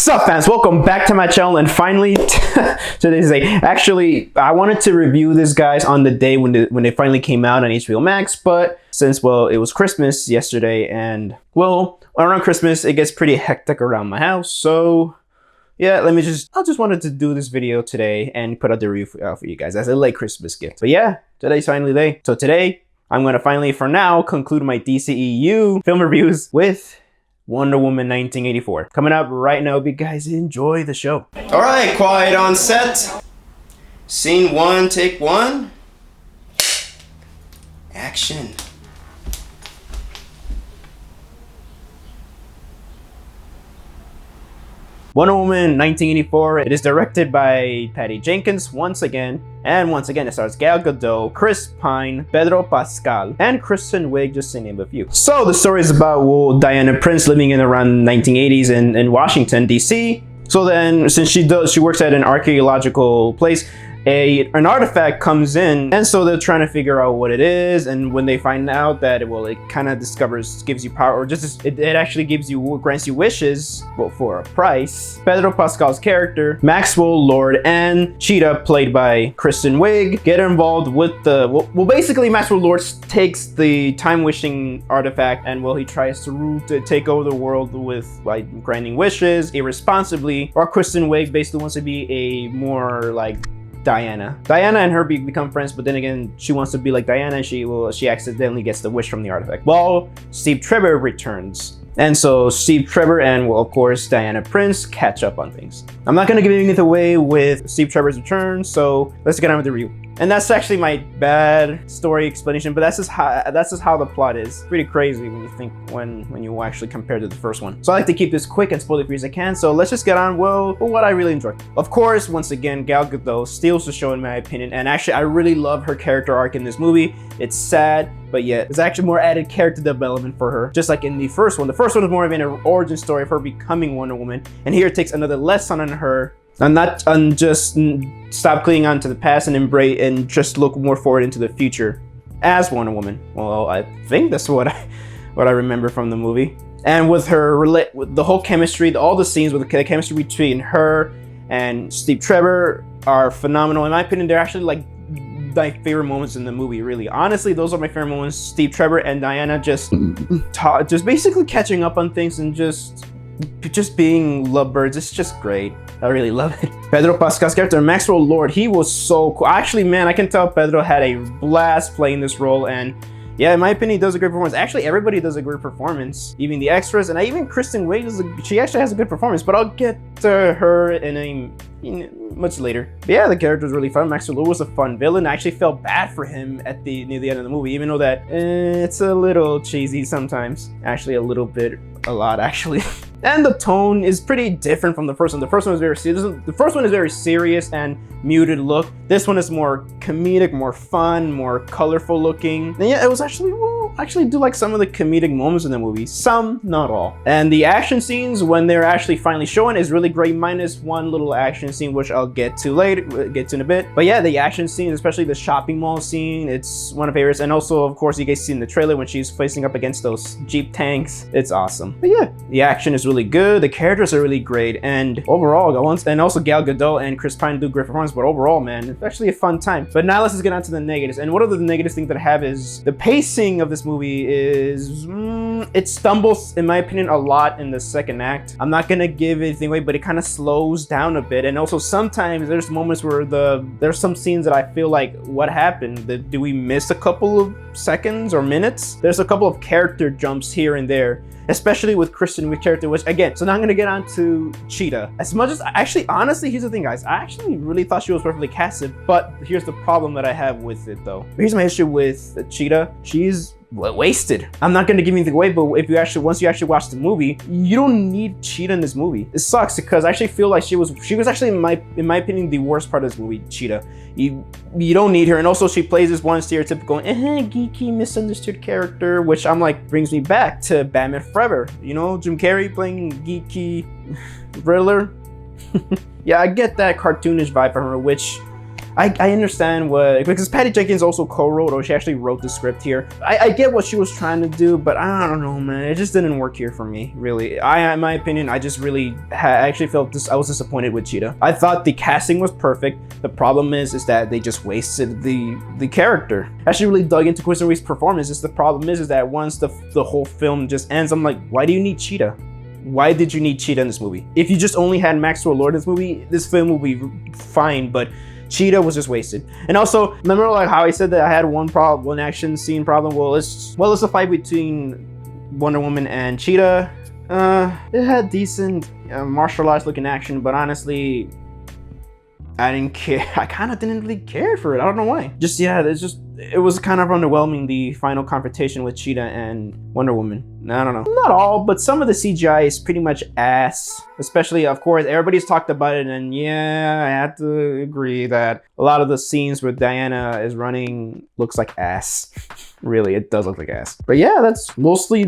What's up, fans? Welcome back to my channel. And finally, today's day. Actually, I wanted to review this, guys, on the day when they finally came out on HBO Max, but since, well, it was Christmas yesterday, and well, around Christmas it gets pretty hectic around my house, so yeah, I just wanted to do this video today and put out the review for you guys as a late Christmas gift. But yeah, today's finally the day. So today I'm gonna finally, for now, conclude my DCEU film reviews with Wonder Woman 1984. Coming up right now. Hope you guys enjoy the show. All right, quiet on set. Scene one, take one. Action. Wonder Woman 1984. It is directed by Patty Jenkins once again. And once again, it stars Gal Gadot, Chris Pine, Pedro Pascal, and Kristen Wiig, just to name a few. So the story is about, well, Diana Prince living in around 1980s in Washington, D.C. So then, since she works at an archaeological place, an artifact comes in, and so they're trying to figure out what it is. And when they find out that, well, it kind of gives you power, or just it actually grants you wishes, well, for a price. Pedro Pascal's character, Maxwell Lord, and Cheetah, played by Kristen Wiig, get involved with the well, basically Maxwell Lord takes the time-wishing artifact, and well, he tries to take over the world with, like, granting wishes irresponsibly. Or Kristen Wiig basically wants to be a more like Diana and her become friends, but then again, she wants to be like Diana, and she accidentally gets the wish from the artifact. Well, Steve Trevor returns, and so Steve Trevor and, well, of course, Diana Prince catch up on things. I'm not gonna give anything away with Steve Trevor's return, so let's get on with the review. And that's actually my bad story explanation, but that's just how the plot is. Pretty crazy when you think when you actually compare to the first one. So I like to keep this quick and spoiler free as I can. So let's just get on, well, with what I really enjoyed. Of course, once again, Gal Gadot steals the show in my opinion, and actually I really love her character arc in this movie. It's sad, but yet there's actually more added character development for her, just like in the first one. The first one was more of an origin story of her becoming Wonder Woman, and here it takes another lesson on her. And just stop clinging on to the past and embrace and just look more forward into the future as Wonder Woman. Well, I think that's what I remember from the movie. And with with the whole chemistry, all the scenes with the chemistry between her and Steve Trevor are phenomenal. In my opinion, they're actually like my favorite moments in the movie, really. Honestly, those are my favorite moments. Steve Trevor and Diana just basically catching up on things and just being lovebirds. It's just great. I really love it. Pedro Pascal's character, Maxwell Lord, he was so cool. Actually, man, I can tell Pedro had a blast playing this role, and yeah, in my opinion, he does a great performance. Actually, everybody does a great performance, even the extras, and even Kristen Wiig she actually has a good performance, but I'll get to her much later. But yeah, the character was really fun. Maxwell Lord was a fun villain. I actually felt bad for him at near the end of the movie, even though that it's a little cheesy sometimes. Actually, a lot actually. And the tone is pretty different from the first one. The first one is very serious. The first one is very serious and muted look. This one is more comedic, more fun, more colorful looking. And yeah, it was actually, well, I actually do like some of the comedic moments in the movie. Some, not all. And the action scenes, when they're actually finally showing, is really great, minus one little action scene, which I'll get to in a bit. But yeah, the action scenes, especially the shopping mall scene, it's one of my favorites. And also, of course, you guys see in the trailer when she's facing up against those Jeep tanks. It's awesome. But yeah, the action is really good. The characters are really great, and overall, and also Gal Gadot and Chris Pine do great performance. But overall, man, it's actually a fun time. But now let's just get on to the negatives. And one of the negative things that I have is the pacing of this movie is it stumbles, in my opinion, a lot in the second act. I'm not gonna give anything away, but it kind of slows down a bit. And also sometimes there's moments where there's some scenes that I feel like, what happened? Do we miss a couple of seconds or minutes? There's a couple of character jumps here and there, especially with Kristen Wiig's character, which again, so now I'm gonna get on to Cheetah. As much as, actually, honestly, here's the thing, guys. I actually really thought she was perfectly casted, but here's the problem that I have with it, though. Here's my issue with Cheetah. She's wasted. I'm not gonna give anything away, but once you actually watch the movie, you don't need Cheetah in this movie. It sucks because I actually feel like she was actually, in my opinion, the worst part of this movie, Cheetah. You don't need her, and also she plays this one stereotypical geeky, misunderstood character, which I'm like, brings me back to Batman Forever. You know, Jim Carrey playing geeky Riddler. Yeah, I get that cartoonish vibe from her, which I understand what, because Patty Jenkins also co-wrote, or she actually wrote the script here. I get what she was trying to do, but I don't know, man. It just didn't work here for me, really. In my opinion, I just really actually felt this. I was disappointed with Cheetah. I thought the casting was perfect. The problem is that they just wasted the character. I actually really dug into Kristen Wiig's performance. The problem is that once the whole film just ends, I'm like, why do you need Cheetah? Why did you need Cheetah in this movie? If you just only had Maxwell Lord in this movie, this film will be fine, but Cheetah was just wasted. And also, remember like how I said that I had one action scene problem? Well, it's a fight between Wonder Woman and Cheetah. It had decent martial arts looking action, but honestly, I didn't care. I kind of didn't really care for it. I don't know why. It was kind of underwhelming, the final confrontation with Cheetah and Wonder Woman. I don't know. Not all, but some of the CGI is pretty much ass. Especially, of course, everybody's talked about it, and yeah, I have to agree that a lot of the scenes where Diana is running looks like ass. Really, it does look like ass. But yeah, that's mostly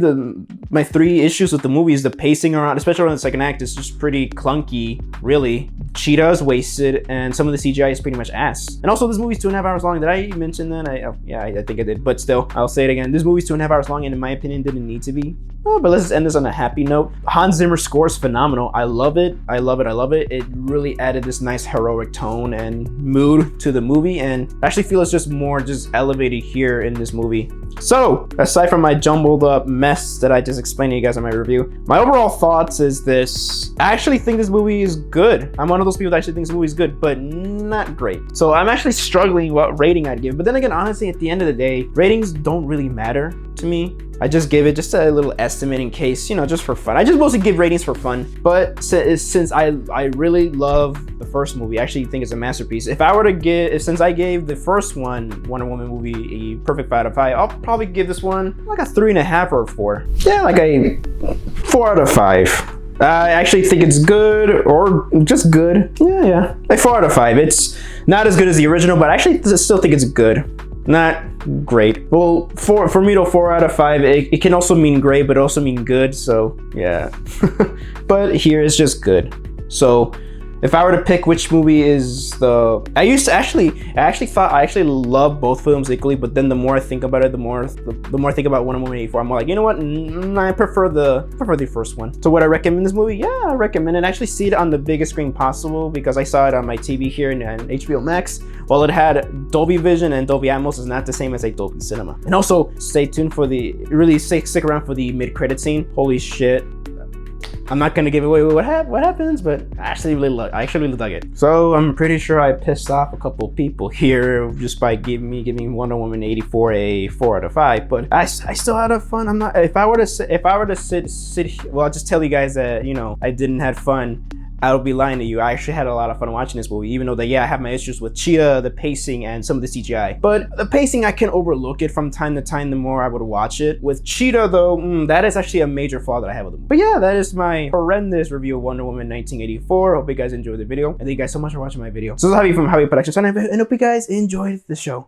my 3 issues with the movie. Is the pacing around, especially around the second act, is just pretty clunky, really. Cheetah is wasted, and some of the CGI is pretty much ass. And also, this movie's 2.5 hours long. Did I mention that? I think I did. But still, I'll say it again. This movie's 2.5 hours long, and in my opinion, didn't need to be. But let's just end this on a happy note. Hans Zimmer's score is phenomenal. I love it. I love it. I love it. It really added this nice heroic tone and mood to the movie, and I actually feel it's just more elevated here in this movie. So, aside from my jumbled up mess that I just explained to you guys in my review, my overall thoughts is this. I actually think this movie is good. I'm one of those people that actually thinks this movie is good, but not great. So I'm actually struggling what rating I'd give. But then again, honestly, at the end of the day, ratings don't really matter to me. I just give it just a little estimate in case, just for fun. I just mostly give ratings for fun. But since I really love the first movie, I actually think it's a masterpiece. Since I gave the first one, Wonder Woman movie, a perfect 5 out of 5, I'll probably give this one like a 3.5 or a 4. Yeah, like a 4 out of 5. I actually think it's good, or just good. Yeah, like 4 out of 5. It's not as good as the original, but I actually still think it's good. Not great. Well, for me to 4 out of 5, it can also mean great, but also mean good. So yeah, but here it's just good. So if I were to pick which movie is I actually thought I actually love both films equally, but then the more I think about it, the more I think about Wonder Woman 84, I'm more like, you know what? I prefer the first one. So would I recommend this movie? Yeah, I recommend it. I actually see it on the biggest screen possible because I saw it on my TV here in HBO Max. While it had Dolby Vision and Dolby Atmos, is not the same as like Dolby Cinema. And also stay tuned for stick around for the mid-credit scene. Holy shit. I'm not gonna give away what happens, but I actually really dug it. So I'm pretty sure I pissed off a couple people here just by giving Wonder Woman 84 a 4 out of 5. But I still had fun. I'm not. If I were to sit. Well, I'll just tell you guys that I didn't have fun. I would be lying to you. I actually had a lot of fun watching this movie, even though I have my issues with Cheetah, the pacing, and some of the CGI. But the pacing, I can overlook it from time to time the more I would watch it. With Cheetah, though, that is actually a major flaw that I have with it. But yeah, that is my horrendous review of Wonder Woman 1984. Hope you guys enjoyed the video. And thank you guys so much for watching my video. So this is Javi from Javi Productions, and I hope you guys enjoyed the show.